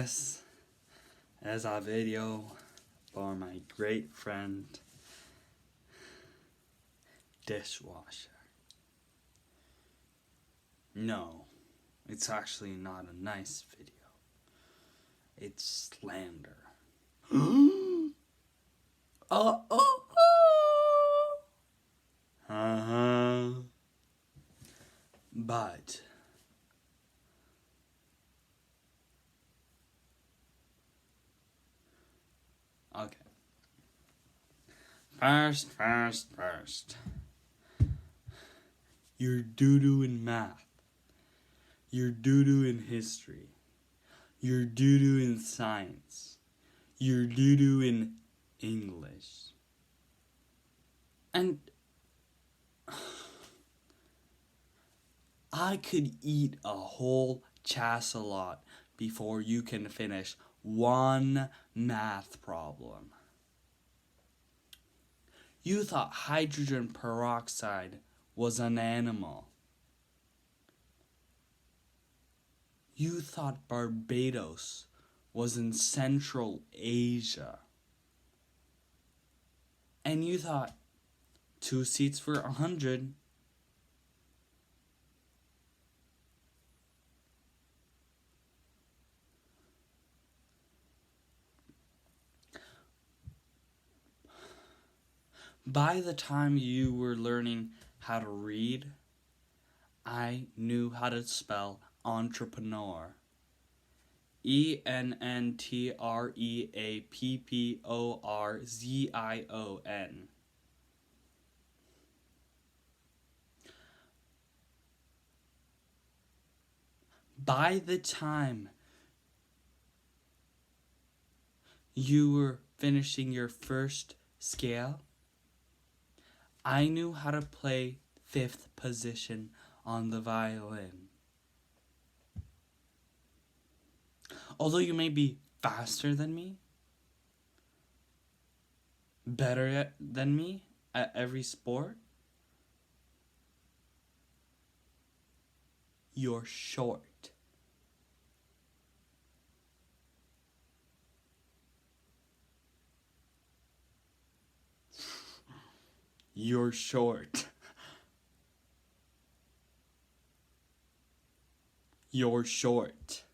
This is a video for my great friend Dishwasher. No, it's actually not a nice video. It's slander. But okay. First. You're doo-doo in math. You're doo-doo in history. You're doo-doo in science. You're doo-doo in English. And I could eat a whole chassalot before you can finish one math problem. You thought hydrogen peroxide was an animal. You thought Barbados was in Central Asia. And you thought 2 seats for 100. By the time you were learning how to read, I knew how to spell entrepreneur. EntrepapporzIon. By the time you were finishing your first scale, I knew how to play 5th position on the violin. Although you may be faster than me, better than me at every sport, you're short. You're short. You're short.